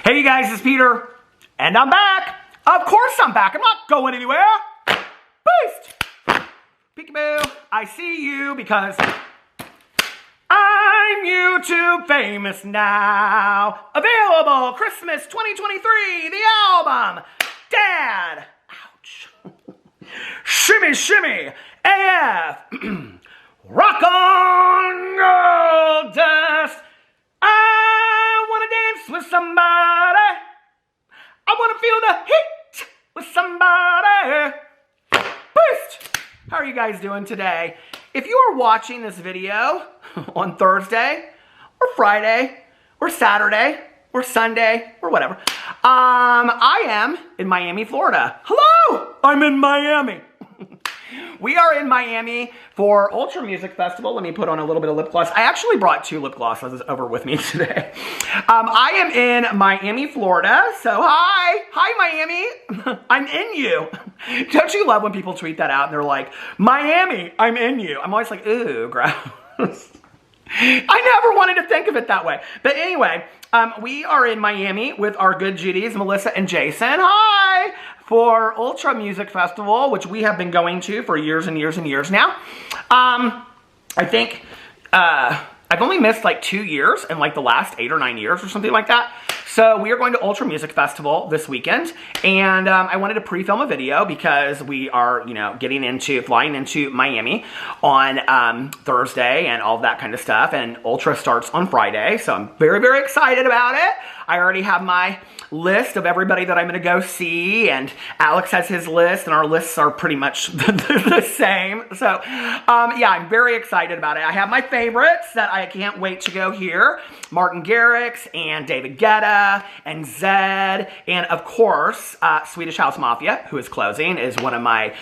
Hey you guys, it's Peter, and I'm back. Of course I'm back. I'm not going anywhere. Boost! Peekaboo, I see you because I'm YouTube famous now. Available Christmas 2023, the album. Dad. Ouch. Shimmy, shimmy. AF. Rock on, girl dust. I want to dance with somebody. I want to feel the heat with somebody. Boost! How are you guys doing today? If you are watching this video on Thursday or Friday or Saturday or Sunday or whatever, I am in Miami, Florida. Hello! I'm in Miami. We are in Miami for Ultra Music Festival. Let me put on a little bit of lip gloss. I actually brought 2 lip glosses over with me today. I am in Miami, Florida. So hi. Hi, Miami. I'm in you. Don't you love when people tweet that out and they're like, Miami, I'm in you. I'm always like, ooh, gross. I never wanted to think of it that way. But anyway, we are in Miami with our good Judies, Melissa and Jason. Hi! For Ultra Music Festival, which we have been going to for years and years and years now. I think I've only missed like 2 years in like the last 8 or 9 years or something like that. So we are going to Ultra Music Festival this weekend, and I wanted to pre-film a video because we are, you know, flying into Miami on Thursday and all that kind of stuff, and Ultra starts on Friday, so I'm very, very excited about it. I already have my list of everybody that I'm going to go see, and Alex has his list, and our lists are pretty much the same. So, yeah, I'm very excited about it. I have my favorites that I can't wait to go hear. Martin Garrix and David Guetta and Zed, and of course, Swedish House Mafia, who is closing, is one of my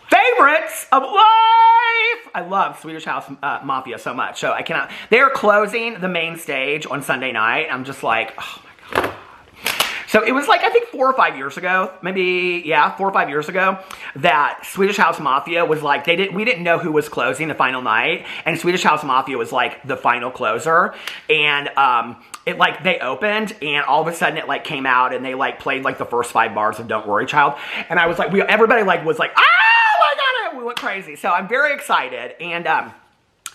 favorites of life. I love Swedish House Mafia so much. So I cannot. They're closing the main stage on Sunday night. I'm just like, oh my God. So it was like, I think 4 or 5 years ago, maybe, yeah, 4 or 5 years ago, that Swedish House Mafia was like, we didn't know who was closing the final night, and Swedish House Mafia was like the final closer, and they opened, and all of a sudden it like came out, and they like played like the first 5 bars of Don't Worry Child, and I was like, everybody like was like, oh my God, we went crazy. So I'm very excited, and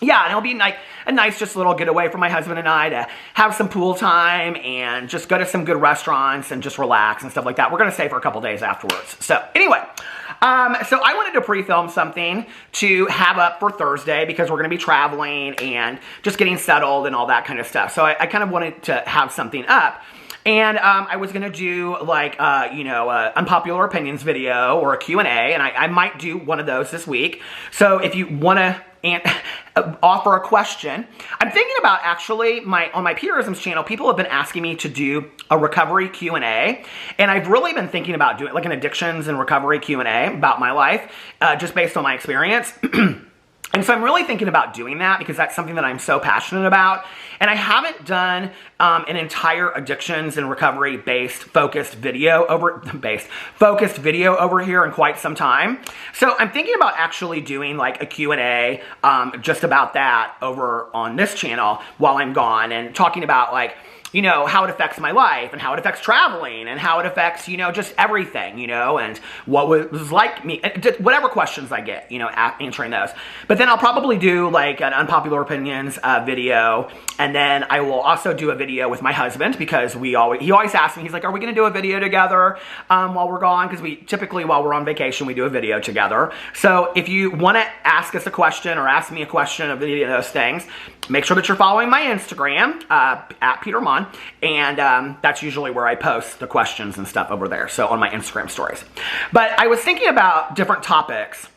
yeah, and it'll be like a nice just little getaway for my husband and I to have some pool time and just go to some good restaurants and just relax and stuff like that. We're going to stay for a couple days afterwards. So anyway, so I wanted to pre-film something to have up for Thursday because we're going to be traveling and just getting settled and all that kind of stuff. So I kind of wanted to have something up. And I was going to do like, unpopular opinions video or a Q&A, and I might do one of those this week. So if you want to offer a question, I'm thinking about actually on my Peterisms channel, people have been asking me to do a recovery Q&A, and I've really been thinking about doing like an addictions and recovery Q&A about my life, just based on my experience. And so I'm really thinking about doing that because that's something that I'm so passionate about. And I haven't done an entire addictions and recovery focused video over here in quite some time. So I'm thinking about actually doing like a Q&A just about that over on this channel while I'm gone, and talking about like, you know, how it affects my life and how it affects traveling and how it affects, you know, just everything, you know, and what was like me, whatever questions I get, you know, answering those. But then I'll probably do like an unpopular opinions video, and then I will also do a video with my husband because he always asks me, he's like, are we going to do a video together while we're gone? Because we typically, while we're on vacation, we do a video together. So if you want to ask us a question or ask me a question of any of those things, make sure that you're following my Instagram, at Peter Monn, and that's usually where I post the questions and stuff over there, so on my Instagram stories. But I was thinking about different topics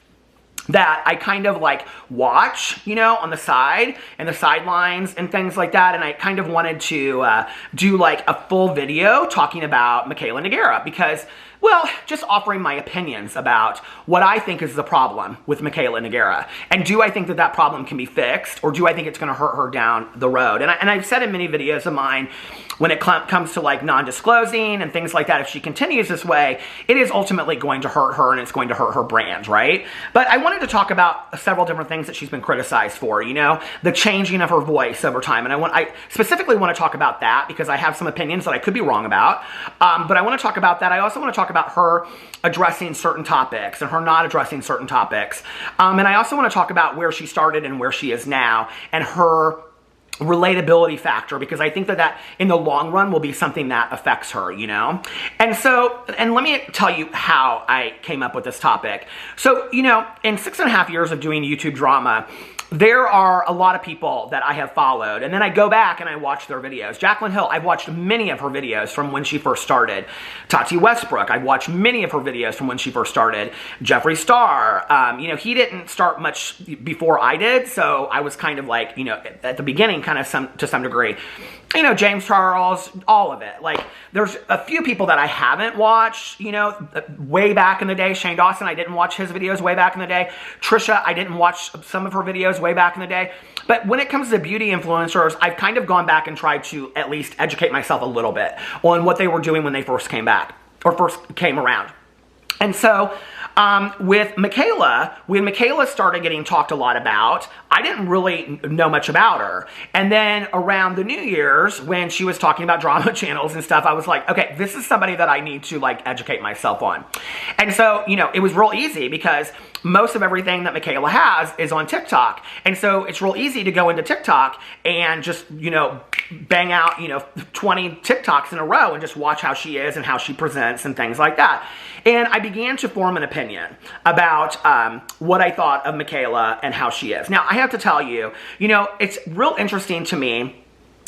that I kind of like watch, you know, on the side and the sidelines and things like that, and I kind of wanted to do like a full video talking about Mikayla Nogueira because Well, just offering my opinions about what I think is the problem with Mikayla Nogueira. And do I think that that problem can be fixed, or do I think it's going to hurt her down the road? And I've said in many videos of mine, when it comes to like non-disclosing and things like that, if she continues this way, it is ultimately going to hurt her and it's going to hurt her brand, right? But I wanted to talk about several different things that she's been criticized for, you know, the changing of her voice over time. And I specifically want to talk about that because I have some opinions that I could be wrong about. But I want to talk about that. I also want to talk about her addressing certain topics and her not addressing certain topics. And I also want to talk about where she started and where she is now and her relatability factor, because I think that that in the long run will be something that affects her, you know? And so, and let me tell you how I came up with this topic. So, you know, in 6.5 years of doing YouTube drama, there are a lot of people that I have followed, and then I go back and I watch their videos. Jaclyn Hill, I've watched many of her videos from when she first started. Tati Westbrook, I've watched many of her videos from when she first started. Jeffree Star, you know, he didn't start much before I did, so I was kind of like, you know, at the beginning, kind of to some degree. You know, James Charles, all of it. Like, there's a few people that I haven't watched, you know, way back in the day. Shane Dawson, I didn't watch his videos way back in the day. Trisha, I didn't watch some of her videos way back in the day. But when it comes to beauty influencers, I've kind of gone back and tried to at least educate myself a little bit on what they were doing when they first came back, or first came around. And so, with Mikayla, when Mikayla started getting talked a lot about, I didn't really know much about her. And then around the New Year's, when she was talking about drama channels and stuff, I was like, okay, this is somebody that I need to like educate myself on. And so, you know, it was real easy because most of everything that Mikayla has is on TikTok. And so it's real easy to go into TikTok and just, you know, bang out, you know, 20 TikToks in a row and just watch how she is and how she presents and things like that. And I began to form an opinion about what I thought of Mikayla and how she is. Now, I have to tell you, you know, it's real interesting to me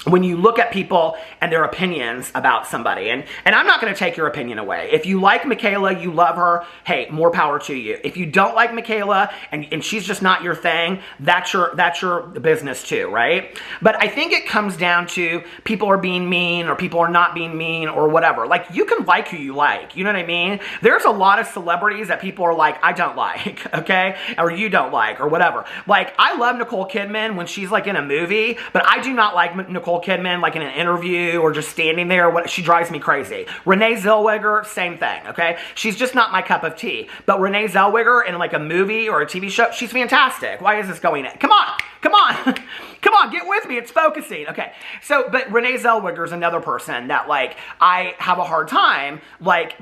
when you look at people and their opinions about somebody. And I'm not going to take your opinion away. If you like Mikayla, you love her, hey, more power to you. If you don't like Mikayla and she's just not your thing, that's your business too, right? But I think it comes down to people are being mean or people are not being mean or whatever. Like, you can like who you like, you know what I mean? There's a lot of celebrities that people are like, I don't like, okay? Or you don't like, or whatever. Like, I love Nicole Kidman when she's like in a movie, but I do not like Nicole Kidman like in an interview or just standing there. She drives me crazy. Renee Zellweger, same thing, okay? She's just not my cup of tea. But Renee Zellweger in like a movie or a TV show, she's fantastic. Why is this going in? Come on, come on, come on, get with me. It's focusing. Okay, so, but Renee Zellweger is another person that like I have a hard time, like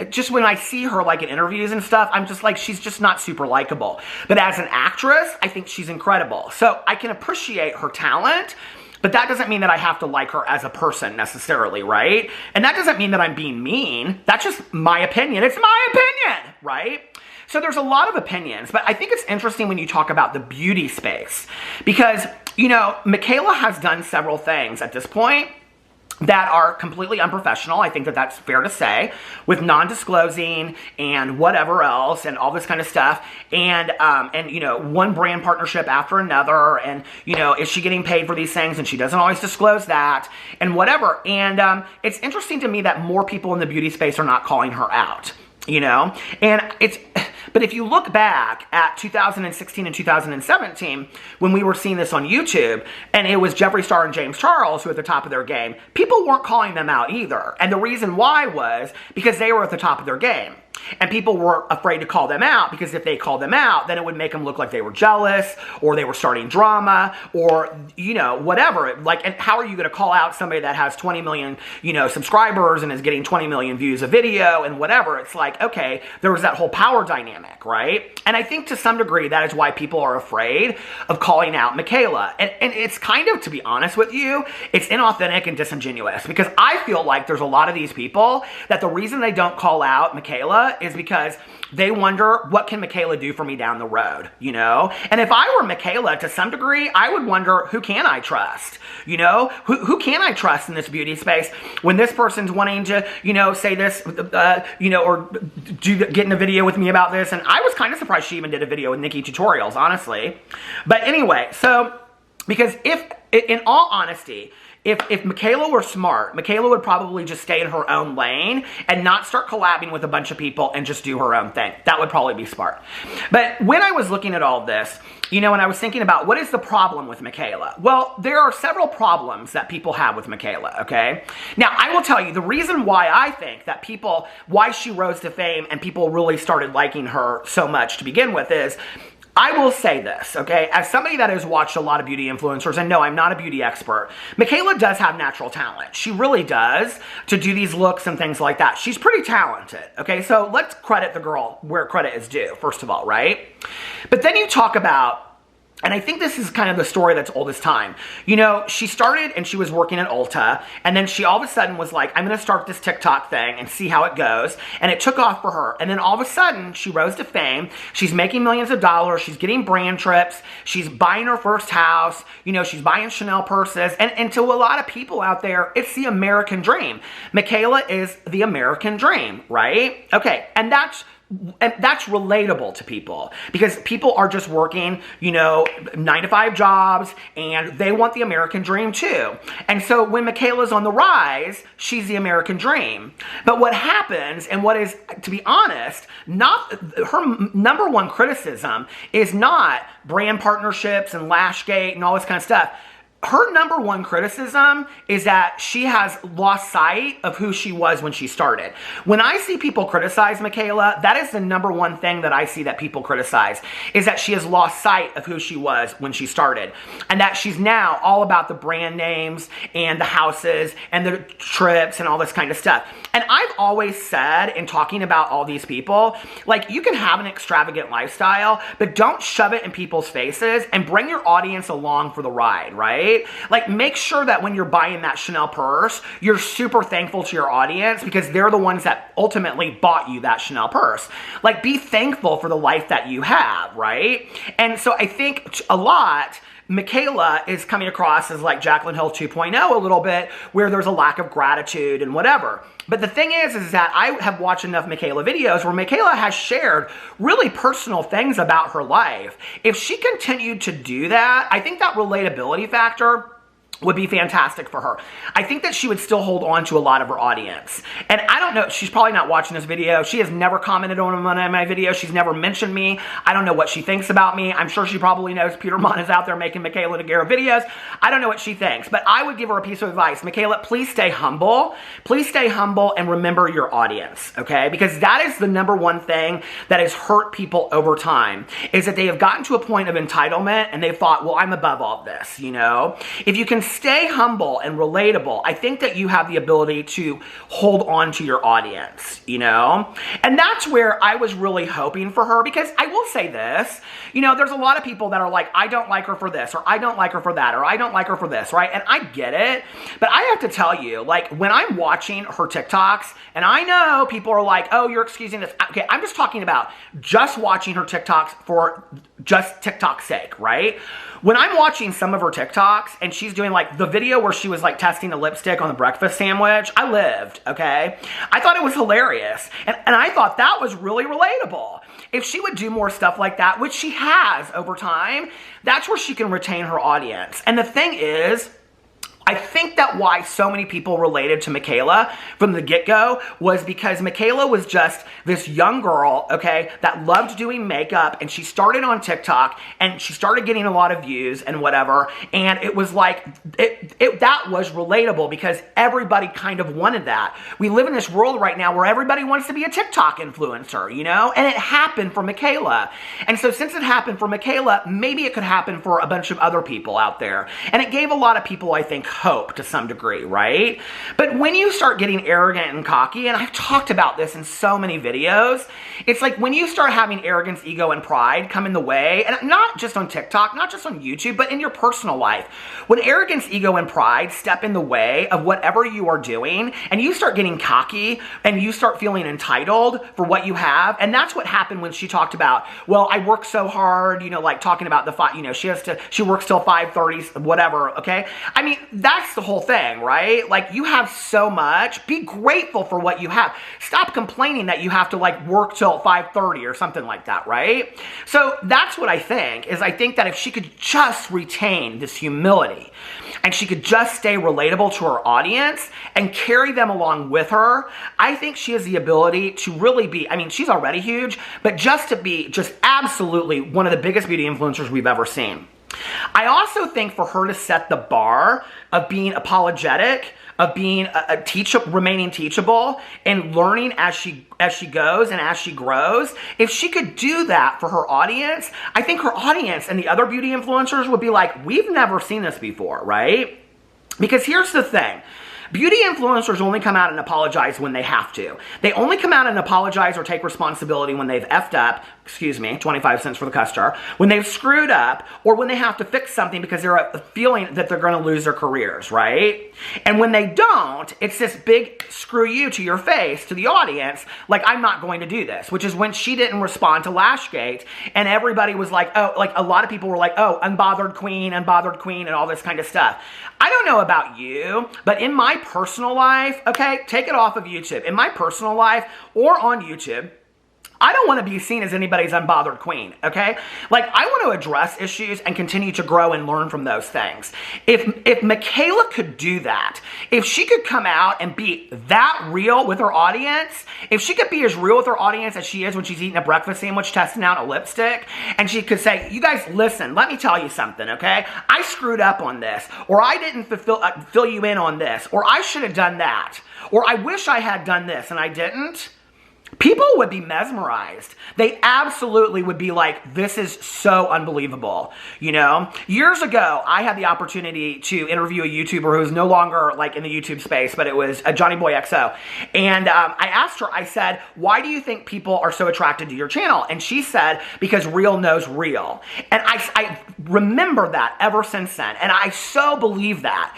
just when I see her like in interviews and stuff, I'm just like, she's just not super likable. But as an actress, I think she's incredible. So I can appreciate her talent, but that doesn't mean that I have to like her as a person necessarily, right? And that doesn't mean that I'm being mean. That's just my opinion. It's my opinion, right? So there's a lot of opinions, but I think it's interesting when you talk about the beauty space because, you know, Mikayla has done several things at this point that are completely unprofessional. I think that that's fair to say, with non-disclosing and whatever else and all this kind of stuff. And you know, one brand partnership after another. And, you know, is she getting paid for these things? And she doesn't always disclose that and whatever. And it's interesting to me that more people in the beauty space are not calling her out, you know? And but if you look back at 2016 and 2017, when we were seeing this on YouTube, and it was Jeffree Star and James Charles who were at the top of their game, people weren't calling them out either. And the reason why was because they were at the top of their game. And people were afraid to call them out because if they called them out, then it would make them look like they were jealous or they were starting drama or, you know, whatever. Like, and how are you going to call out somebody that has 20 million, you know, subscribers and is getting 20 million views a video and whatever? It's like, okay, there was that whole power dynamic, right? And I think to some degree that is why people are afraid of calling out Mikayla. And it's kind of, to be honest with you, it's inauthentic and disingenuous because I feel like there's a lot of these people that the reason they don't call out Mikayla is because they wonder, what can Mikayla do for me down the road, you know? And if I were Mikayla, to some degree, I would wonder, who can I trust? You know? Who can I trust in this beauty space when this person's wanting to, you know, say this, you know, or get in a video with me about this? And I was kind of surprised she even did a video with Nikki Tutorials, honestly. But anyway, so, because if, in all honesty, if Mikayla were smart, Mikayla would probably just stay in her own lane and not start collabing with a bunch of people and just do her own thing. That would probably be smart. But when I was looking at all of this, you know, and I was thinking about what is the problem with Mikayla? Well, there are several problems that people have with Mikayla, okay? Now, I will tell you the reason why I think that why she rose to fame and people really started liking her so much to begin with is, I will say this, okay? As somebody that has watched a lot of beauty influencers, and no, I'm not a beauty expert, Mikayla does have natural talent. She really does, to do these looks and things like that. She's pretty talented, okay? So let's credit the girl where credit is due, first of all, right? But then you talk about, and I think this is kind of the story that's old as time. You know, she started and she was working at Ulta, and then she all of a sudden was like, I'm going to start this TikTok thing and see how it goes. And it took off for her. And then all of a sudden, she rose to fame. She's making millions of dollars. She's getting brand trips. She's buying her first house. You know, she's buying Chanel purses. And to a lot of people out there, it's the American dream. Mikayla is the American dream, right? Okay, and that's relatable to people because people are just working, you know, 9-to-5 jobs and they want the American dream too. And so when Mikayla's on the rise, she's the American dream. But what happens, and what is, to be honest, not her number one criticism is not brand partnerships and Lashgate and all this kind of stuff. Her number one criticism is that she has lost sight of who she was when she started. When I see people criticize Mikayla, that is the number one thing that I see that people criticize, is that she has lost sight of who she was when she started. And that she's now all about the brand names and the houses and the trips and all this kind of stuff. And I've always said, in talking about all these people, like, you can have an extravagant lifestyle, but don't shove it in people's faces and bring your audience along for the ride, right? Like, make sure that when you're buying that Chanel purse, you're super thankful to your audience because they're the ones that ultimately bought you that Chanel purse. Like, be thankful for the life that you have, right? And so I think a lot, Mikayla is coming across as like Jaclyn Hill 2.0 a little bit, where there's a lack of gratitude and whatever. But the thing is that I have watched enough Mikayla videos where Mikayla has shared really personal things about her life. If she continued to do that, I think that relatability factor would be fantastic for her. I think that she would still hold on to a lot of her audience. And I don't know, she's probably not watching this video. She has never commented on one of my videos. She's never mentioned me. I don't know what she thinks about me. I'm sure she probably knows Peter Monn is out there making Mikayla Nogueira videos. I don't know what she thinks, but I would give her a piece of advice. Mikayla, please stay humble. Please stay humble and remember your audience, okay? Because that is the number one thing that has hurt people over time, is that they have gotten to a point of entitlement and they've thought, well, I'm above all this, you know? If you can stay humble and relatable, I think that you have the ability to hold on to your audience, you know? And that's where I was really hoping for her, because I will say this, you know, there's a lot of people that are like, I don't like her for this, or I don't like her for that, or I don't like her for this, right? And I get it, but I have to tell you, like, when I'm watching her TikToks, and I know people are like, oh, you're excusing this. Okay, I'm just talking about just watching her TikToks for just TikTok's sake, right? When I'm watching some of her TikToks and she's doing like the video where she was like testing the lipstick on the breakfast sandwich, I lived, okay? I thought it was hilarious. And I thought that was really relatable. If she would do more stuff like that, which she has over time, that's where she can retain her audience. And the thing is, I think that why so many people related to Mikayla from the get-go was because Mikayla was just this young girl, okay, that loved doing makeup, and she started on TikTok, and she started getting a lot of views and whatever, and it was like, that was relatable because everybody kind of wanted that. We live in this world right now where everybody wants to be a TikTok influencer, you know, and it happened for Mikayla. And so since it happened for Mikayla, maybe it could happen for a bunch of other people out there. And it gave a lot of people, I think, hope to some degree, right? But when you start getting arrogant and cocky, and I've talked about this in so many videos, it's like when you start having arrogance, ego, and pride come in the way, and not just on TikTok, not just on YouTube, but in your personal life. When arrogance, ego, and pride step in the way of whatever you are doing, and you start getting cocky, and you start feeling entitled for what you have, and that's what happened when she talked about, well, I work so hard, you know, like talking about the, you know, she works till 5:30, whatever, okay? I mean, that's the whole thing, right? Like, you have so much. Be grateful for what you have. Stop complaining that you have to like work till 5:30 or something like that, right? So that's what I think, is I think that if she could just retain this humility and she could just stay relatable to her audience and carry them along with her, I think she has the ability to really be, I mean, she's already huge, but just to be just absolutely one of the biggest beauty influencers we've ever seen. I also think for her to set the bar of being apologetic, of being remaining teachable and learning as she goes and as she grows, if she could do that for her audience, I think her audience and the other beauty influencers would be like, we've never seen this before, right? Because here's the thing. Beauty influencers only come out and apologize when they have to. They only come out and apologize or take responsibility when they've effed up, 25 cents for the customer, when they've screwed up, or when they have to fix something because they're feeling that they're going to lose their careers, right? And when they don't, it's this big screw you to your face, to the audience, like, I'm not going to do this, which is when she didn't respond to Lashgate, and everybody was like, oh, like, a lot of people were like, oh, unbothered queen, and all this kind of stuff. I don't know about you, but in my personal life, okay, take it off of YouTube. In my personal life or on YouTube, I don't want to be seen as anybody's unbothered queen, okay? Like, I want to address issues and continue to grow and learn from those things. If Mikayla could do that, if she could come out and be that real with her audience, if she could be as real with her audience as she is when she's eating a breakfast sandwich, testing out a lipstick, and she could say, you guys, listen, let me tell you something, okay? I screwed up on this, or I didn't fill you in on this, or I should have done that, or I wish I had done this and I didn't. People would be mesmerized. They absolutely would be like, this is so unbelievable, you know? Years ago, I had the opportunity to interview a YouTuber who's no longer like in the YouTube space, but it was a Johnny Boy XO. And I asked her, I said, why do you think people are so attracted to your channel? And she said, because real knows real. And I remember that ever since then. And I so believe that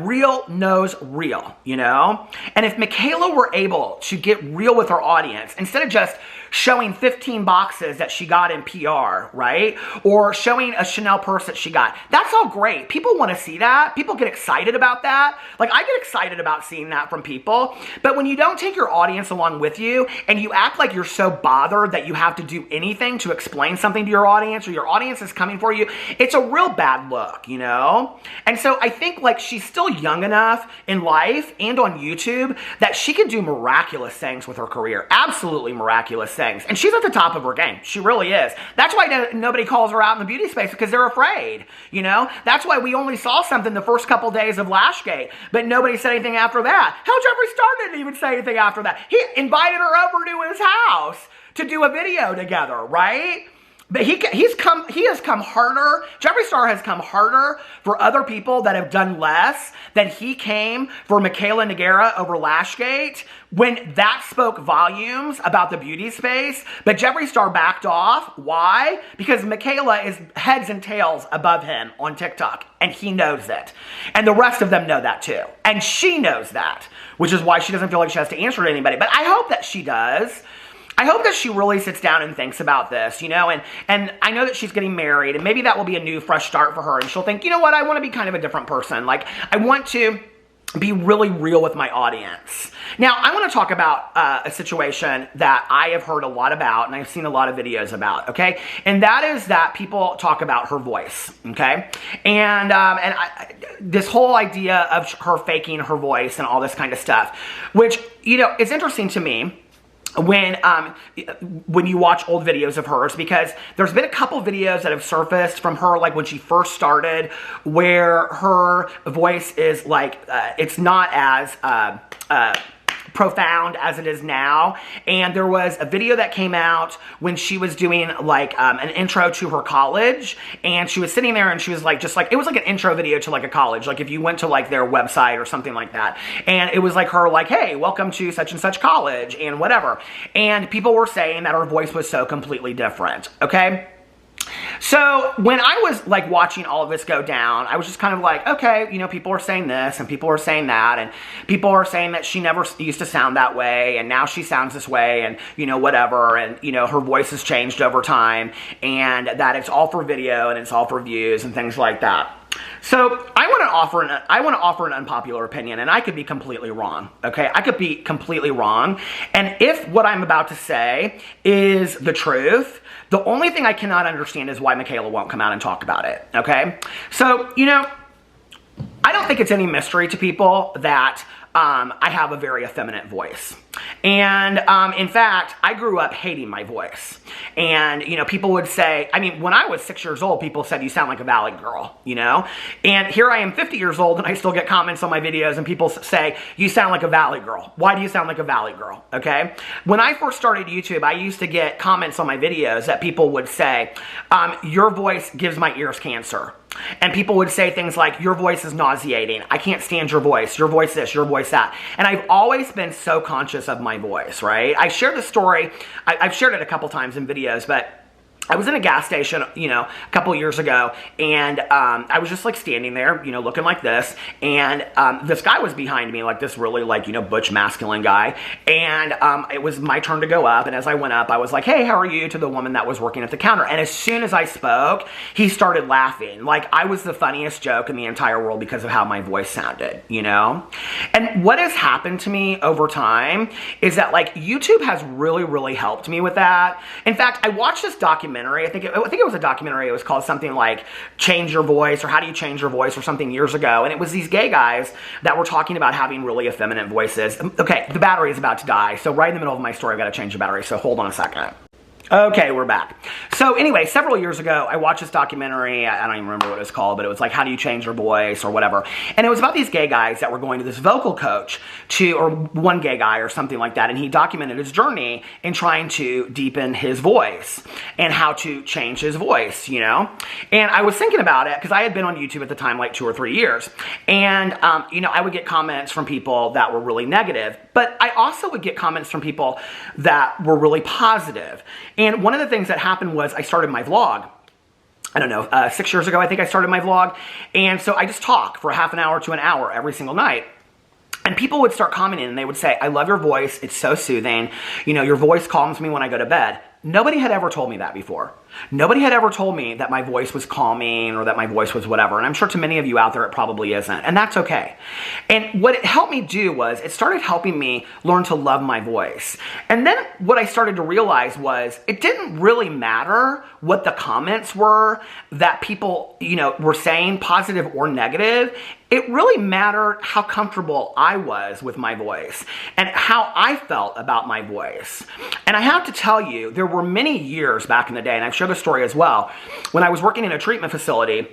real knows real, you know? And if Mikayla were able to get real with her audience, instead of just showing 15 boxes that she got in PR, right? Or showing a Chanel purse that she got. That's all great. People want to see that. People get excited about that. Like, I get excited about seeing that from people. But when you don't take your audience along with you and you act like you're so bothered that you have to do anything to explain something to your audience, or your audience is coming for you, it's a real bad look, you know? And so I think, like, she's still young enough in life and on YouTube that she can do miraculous things with her career. Absolutely miraculous things. And she's at the top of her game. She really is. That's why nobody calls her out in the beauty space, because they're afraid, you know? That's why we only saw something the first couple days of Lashgate, but nobody said anything after that. Hell, Jeffree Star didn't even say anything after that. He invited her over to his house to do a video together, right? But he has come harder. Jeffree Star has come harder for other people that have done less than he came for Mikayla Nogueira over Lashgate, when that spoke volumes about the beauty space. But Jeffree Star backed off. Why? Because Mikayla is heads and tails above him on TikTok, and he knows it. And the rest of them know that too. And she knows that, which is why she doesn't feel like she has to answer to anybody. But I hope that she does. I hope that she really sits down and thinks about this, you know, and I know that she's getting married, and maybe that will be a new, fresh start for her, and she'll think, you know what, I want to be kind of a different person. Like, I want to be really real with my audience. Now, I want to talk about a situation that I have heard a lot about, and I've seen a lot of videos about, okay? And that is that people talk about her voice, okay? And this whole idea of her faking her voice and all this kind of stuff, which, you know, it's interesting to me when you watch old videos of hers, because there's been a couple videos that have surfaced from her, like when she first started, where her voice is like, it's not as profound as it is now. And there was a video that came out when she was doing like an intro to her college, and she was sitting there and she was like, it was like an intro video to like a college, like if you went to like their website or something like that, and it was like her like, hey, welcome to such and such college and whatever. And people were saying that her voice was so completely different, okay? So when I was like watching all of this go down, I was just kind of like, okay, you know, people are saying this and people are saying that, and people are saying that she never used to sound that way, and now she sounds this way, and, you know, whatever, and, you know, her voice has changed over time, and that it's all for video and it's all for views and things like that. So I want to offer an unpopular opinion, and I could be completely wrong. Okay, I could be completely wrong. And if what I'm about to say is the truth, the only thing I cannot understand is why Mikayla won't come out and talk about it. Okay, so I don't think it's any mystery to people that I have a very effeminate voice. And in fact, I grew up hating my voice. And, people would say, when I was 6 years old, people said, you sound like a valley girl, And here I am 50 years old and I still get comments on my videos and people say, you sound like a valley girl. Why do you sound like a valley girl? Okay. When I first started YouTube, I used to get comments on my videos that people would say, your voice gives my ears cancer. And people would say things like, your voice is nauseating. I can't stand your voice this, your voice that. And I've always been so conscious of my voice, right? I shared the story. I've shared it a couple times in videos, but I was in a gas station, a couple years ago, and I was just like standing there, looking like this, and this guy was behind me, like this really butch masculine guy, and it was my turn to go up, and as I went up, I was like, hey, how are you, to the woman that was working at the counter, and as soon as I spoke, he started laughing, like I was the funniest joke in the entire world because of how my voice sounded, And what has happened to me over time is that YouTube has really, really helped me with that. In fact, I watched this documentary. I think it was a documentary. It was called something like Change Your Voice or How Do You Change Your Voice or something years ago. And it was these gay guys that were talking about having really effeminate voices. Okay, the battery is about to die. So right in the middle of my story, I've got to change the battery. So hold on a second. Okay, we're back. So anyway, several years ago, I watched this documentary. I don't even remember what it was called, but it was like, How Do You Change Your Voice or whatever. And it was about these gay guys that were going to this vocal coach or one gay guy or something like that. And he documented his journey in trying to deepen his voice and how to change his voice, And I was thinking about it because I had been on YouTube at the time, like 2 or 3 years. And, I would get comments from people that were really negative, but I also would get comments from people that were really positive. And one of the things that happened was I started my vlog. I don't know, 6 years ago, I think I started my vlog. And so I just talk for half an hour to an hour every single night. And people would start commenting and they would say, I love your voice. It's so soothing. Your voice calms me when I go to bed. Nobody had ever told me that before. Nobody had ever told me that my voice was calming or that my voice was whatever. And I'm sure to many of you out there, it probably isn't. And that's okay. And what it helped me do was it started helping me learn to love my voice. And then what I started to realize was it didn't really matter what the comments were that people, were saying, positive or negative. It really mattered how comfortable I was with my voice and how I felt about my voice. And I have to tell you, there were many years back in the day, and I've shared the story as well, when I was working in a treatment facility,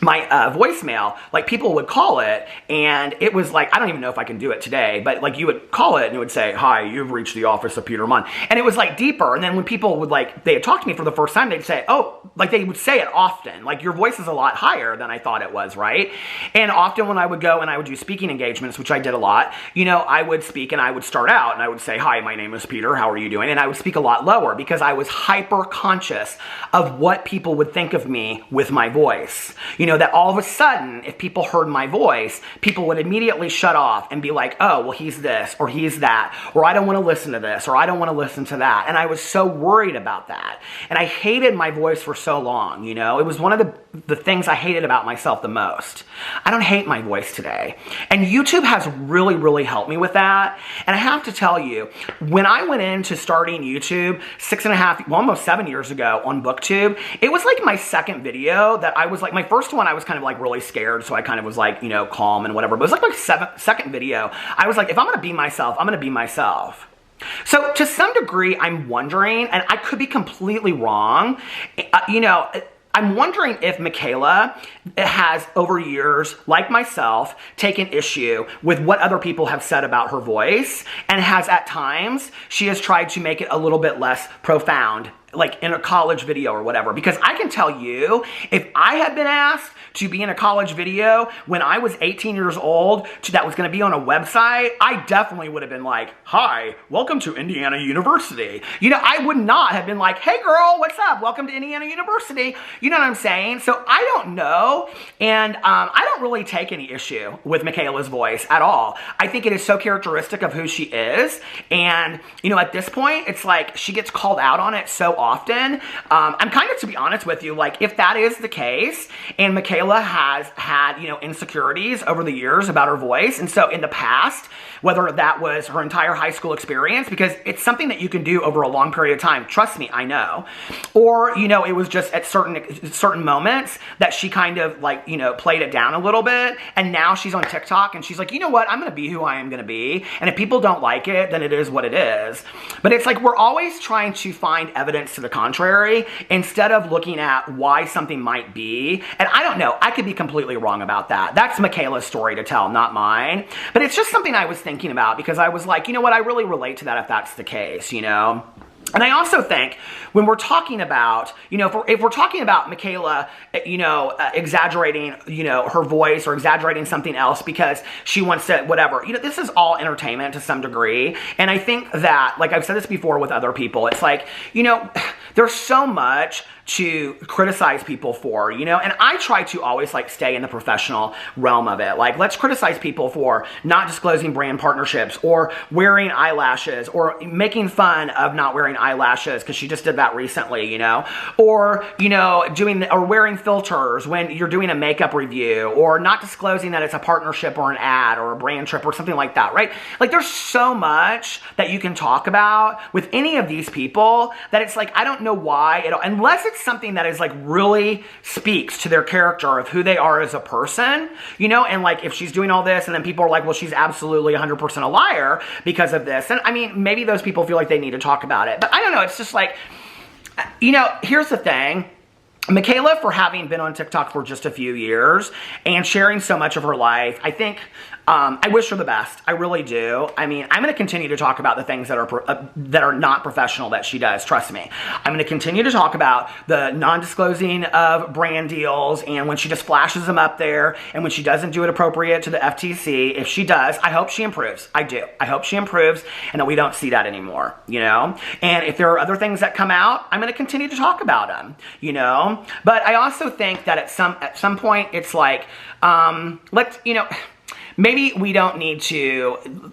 my voicemail, people would call it, and it was like, I don't even know if I can do it today, but you would call it and it would say, hi, you've reached the office of Peter Monn. And it was deeper. And then when people would they had talked to me for the first time, they'd say, oh, they would say it often, your voice is a lot higher than I thought it was, right? And often when I would go and I would do speaking engagements, which I did a lot, I would speak and I would start out and I would say, hi, my name is Peter, how are you doing? And I would speak a lot lower because I was hyper conscious of what people would think of me with my voice. That all of a sudden, if people heard my voice, people would immediately shut off and be like, oh, well, he's this, or he's that, or I don't want to listen to this, or I don't want to listen to that. And I was so worried about that. And I hated my voice for so long, It was one of the things I hated about myself the most. I don't hate my voice today. And YouTube has really, really helped me with that. And I have to tell you, when I went into starting YouTube almost 7 years ago on BookTube, it was my second video that I was my first one, I was kind of really scared, so I kind of was calm and whatever. But it was my second video. I was if I'm going to be myself, I'm going to be myself. So to some degree, I'm wondering, and I could be completely wrong, I'm wondering if Mikayla has, over years, like myself, taken issue with what other people have said about her voice, and has at times, she has tried to make it a little bit less profound, in a college video or whatever. Because I can tell you, if I had been asked to be in a college video when I was 18 years old that was going to be on a website, I definitely would have been hi, welcome to Indiana University. I would not have been hey girl, what's up? Welcome to Indiana University. You know what I'm saying? So I don't know. And I don't really take any issue with Michaelas Voice at all. I think it is so characteristic of who she is. And, at this point, it's she gets called out on it so often. I'm kind of, to be honest with you, like, if that is the case, and Mikayla has had, you know, insecurities over the years about her voice, and so in the past, whether that was her entire high school experience, because it's something that you can do over a long period of time, trust me, I know, or, you know, it was just at certain moments that she kind of, like, you know, played it down a little bit, and now she's on TikTok, and she's like, you know what, I'm gonna be who I am gonna be, and if people don't like it, then it is what it is. But it's like, we're always trying to find evidence to the contrary, instead of looking at why something might be, and I don't know, I could be completely wrong about that. That's Mikayla's story to tell, not mine, but it's just something I was thinking about, because I was like, you know what, I really relate to that if that's the case, you know? And I also think when we're talking about, you know, if we're talking about Mikayla, you know, exaggerating, you know, her voice or exaggerating something else because she wants to, whatever, you know, this is all entertainment to some degree. And I think that, like I've said this before with other people, it's like, you know, there's so much to criticize people for, you know, and I try to always, like, stay in the professional realm of it. Like, let's criticize people for not disclosing brand partnerships, or wearing eyelashes, or making fun of not wearing eyelashes, because she just did that recently, you know, or, you know, or wearing filters when you're doing a makeup review, or not disclosing that it's a partnership or an ad or a brand trip or something like that, right? Like, there's so much that you can talk about with any of these people that it's like, I don't know why, unless it's something that is, like, really speaks to their character of who they are as a person, you know, and, like, if she's doing all this and then people are like, well, she's absolutely 100% a liar because of this, and I mean, maybe those people feel like they need to talk about it, but I don't know, it's just like, you know, here's the thing. Mikayla, for having been on TikTok for just a few years and sharing so much of her life, I think, I wish her the best. I really do. I mean, I'm going to continue to talk about the things that are not professional that she does. Trust me. I'm going to continue to talk about the non-disclosing of brand deals, and when she just flashes them up there, and when she doesn't do it appropriate to the FTC. If she does, I hope she improves. I do. I hope she improves, and that we don't see that anymore, you know? And if there are other things that come out, I'm going to continue to talk about them, you know? But I also think that at some point, it's like, you know, maybe we don't need to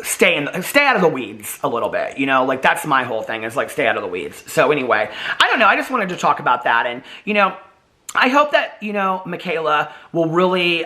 stay out of the weeds a little bit, you know, like, that's my whole thing, is like, stay out of the weeds. So anyway, I don't know, I just wanted to talk about that, and, you know, I hope that, you know, Mikayla will really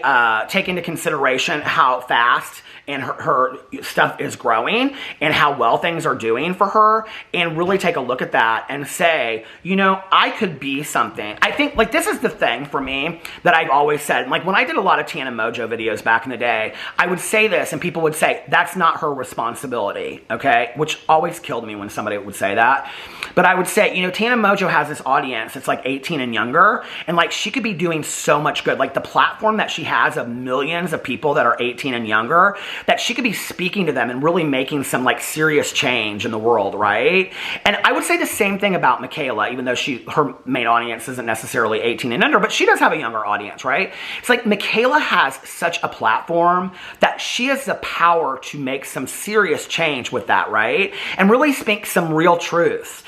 take into consideration how fast and her stuff is growing, and how well things are doing for her, and really take a look at that and say, you know, I could be something. I think, like, this is the thing for me that I've always said. Like, when I did a lot of Tana Mojo videos back in the day, I would say this, and people would say, that's not her responsibility, okay? Which always killed me when somebody would say that. But I would say, you know, Tana Mojo has this audience that's like 18 and younger, and, like, she could be doing so much good. Like, the platform that she has of millions of people that are 18 and younger, that she could be speaking to them and really making some, like, serious change in the world, right? And I would say the same thing about Mikayla, even though her main audience isn't necessarily 18 and under, but she does have a younger audience, right? It's like, Mikayla has such a platform that she has the power to make some serious change with that, right? And really speak some real truths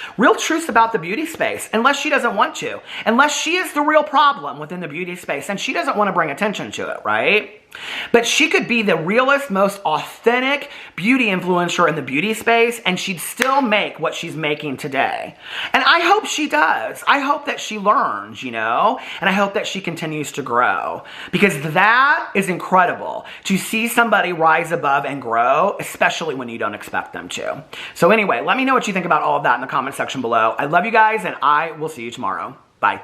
about the beauty space, unless she doesn't want to, unless she is the real problem within the beauty space and she doesn't want to bring attention to it, right? But she could be the realest, most authentic beauty influencer in the beauty space, and she'd still make what she's making today. And I hope she does. I hope that she learns, you know, and I hope that she continues to grow, because that is incredible to see somebody rise above and grow, especially when you don't expect them to. So anyway, let me know what you think about all of that in the comment section below. I love you guys, and I will see you tomorrow. Bye.